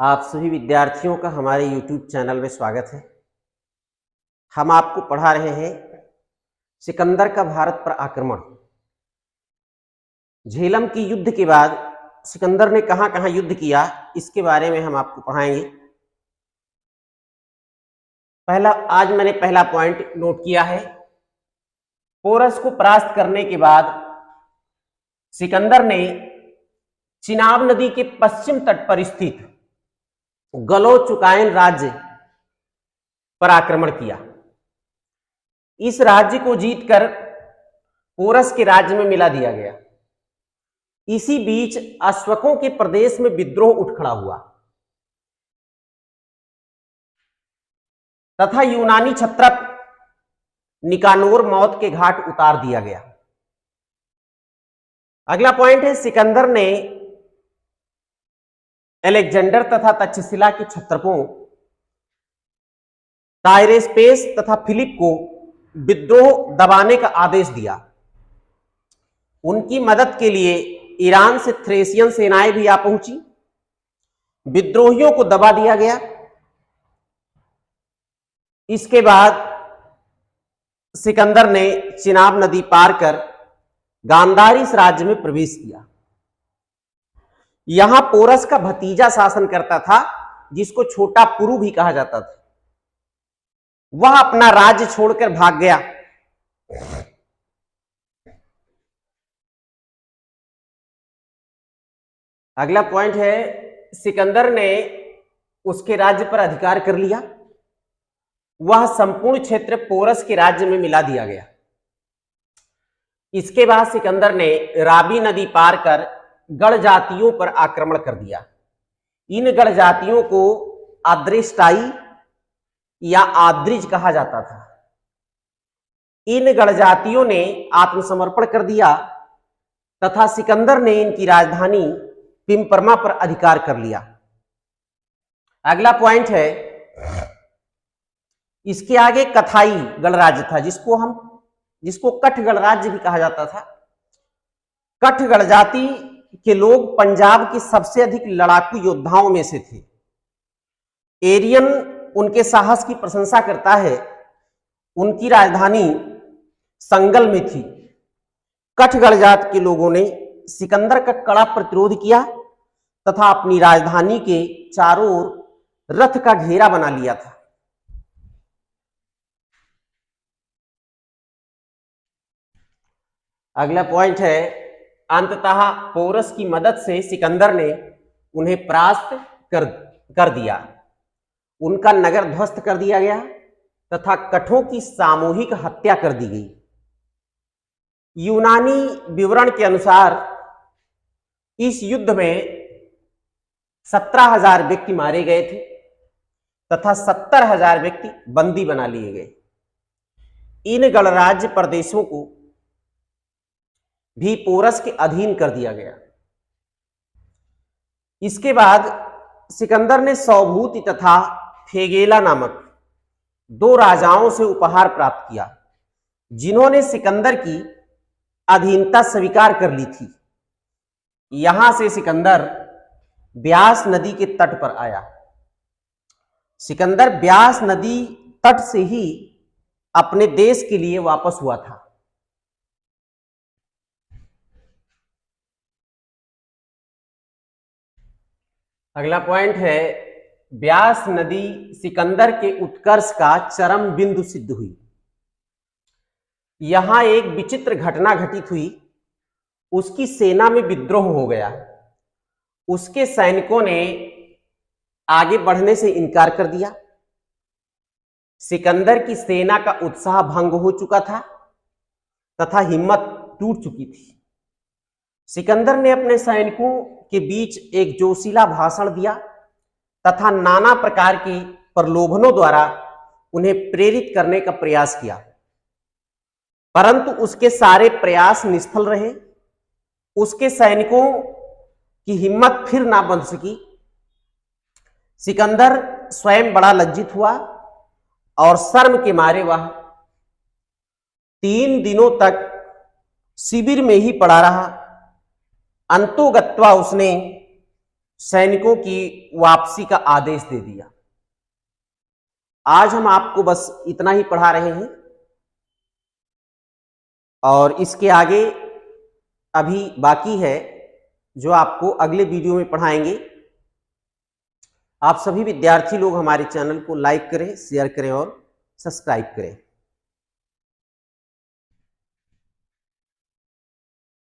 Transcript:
आप सभी विद्यार्थियों का हमारे YouTube चैनल में स्वागत है। हम आपको पढ़ा रहे हैं सिकंदर का भारत पर आक्रमण। झेलम की युद्ध के बाद सिकंदर ने कहां कहां युद्ध किया, इसके बारे में हम आपको पढ़ाएंगे। आज मैंने पहला पॉइंट नोट किया है। पोरस को परास्त करने के बाद सिकंदर ने चिनाब नदी के पश्चिम तट पर स्थित गलो-चुकायन राज्य पर आक्रमण किया। इस राज्य को जीतकर पोरस के राज्य में मिला दिया गया। इसी बीच अश्वकों के प्रदेश में विद्रोह उठ खड़ा हुआ तथा यूनानी क्षत्रप निकानोर मौत के घाट उतार दिया गया। अगला पॉइंट है, सिकंदर ने अलेक्जेंडर तथा तक्षशिला के क्षत्रपों टायरेस्पेस तथा फिलिप को विद्रोह दबाने का आदेश दिया। उनकी मदद के लिए ईरान से थ्रेसियन सेनाएं भी आ पहुंची। विद्रोहियों को दबा दिया गया। इसके बाद सिकंदर ने चिनाब नदी पार कर गांधारिस राज्य में प्रवेश किया। यहां पोरस का भतीजा शासन करता था, जिसको छोटा पुरु भी कहा जाता था। वह अपना राज्य छोड़कर भाग गया। अगला पॉइंट है, सिकंदर ने उसके राज्य पर अधिकार कर लिया। वह संपूर्ण क्षेत्र पोरस के राज्य में मिला दिया गया। इसके बाद सिकंदर ने रावी नदी पार कर गढ़ जातियों पर आक्रमण कर दिया। इन गढ़ जातियों को आद्रेस्टाई या आद्रिज कहा जाता था। इन गढ़ जातियों ने आत्मसमर्पण कर दिया तथा सिकंदर ने इनकी राजधानी पिंपरमा पर अधिकार कर लिया। अगला पॉइंट है, इसके आगे कथाई गणराज्य था, जिसको कठ गणराज्य भी कहा जाता था। कठ गणजाति के लोग पंजाब के सबसे अधिक लड़ाकू योद्धाओं में से थे। एरियन उनके साहस की प्रशंसा करता है। उनकी राजधानी संगल में थी। कठ गणजात के लोगों ने सिकंदर का कड़ा प्रतिरोध किया तथा अपनी राजधानी के चारों ओर रथ का घेरा बना लिया था। अगला पॉइंट है, अंततः पोरस की मदद से सिकंदर ने उन्हें परास्त कर दिया। उनका नगर ध्वस्त कर दिया गया तथा कठों की सामूहिक हत्या कर दी गई। यूनानी विवरण के अनुसार इस युद्ध में 17,000 व्यक्ति मारे गए थे तथा 70,000 व्यक्ति बंदी बना लिए गए। इन गणराज्य प्रदेशों को भी पोरस के अधीन कर दिया गया। इसके बाद सिकंदर ने सौभूति तथा फेगेला नामक 2 राजाओं से उपहार प्राप्त किया, जिन्होंने सिकंदर की अधीनता स्वीकार कर ली थी। यहां से सिकंदर ब्यास नदी के तट पर आया। सिकंदर ब्यास नदी तट से ही अपने देश के लिए वापस हुआ था। अगला पॉइंट है, ब्यास नदी सिकंदर के उत्कर्ष का चरम बिंदु सिद्ध हुई। यहां एक विचित्र घटना घटित हुई। उसकी सेना में विद्रोह हो गया। उसके सैनिकों ने आगे बढ़ने से इनकार कर दिया। सिकंदर की सेना का उत्साह भंग हो चुका था तथा हिम्मत टूट चुकी थी। सिकंदर ने अपने सैनिकों के बीच एक जोशीला भाषण दिया तथा नाना प्रकार के प्रलोभनों द्वारा उन्हें प्रेरित करने का प्रयास किया, परंतु उसके सारे प्रयास निष्फल रहे। उसके सैनिकों की हिम्मत फिर ना बंध सकी। सिकंदर स्वयं बड़ा लज्जित हुआ और शर्म के मारे वह 3 दिनों तक शिविर में ही पड़ा रहा। अंतोगत्वा उसने सैनिकों की वापसी का आदेश दे दिया। आज हम आपको बस इतना ही पढ़ा रहे हैं और इसके आगे अभी बाकी है जो आपको अगले वीडियो में पढ़ाएंगे। आप सभी विद्यार्थी लोग हमारे चैनल को लाइक करें, शेयर करें और सब्सक्राइब करें।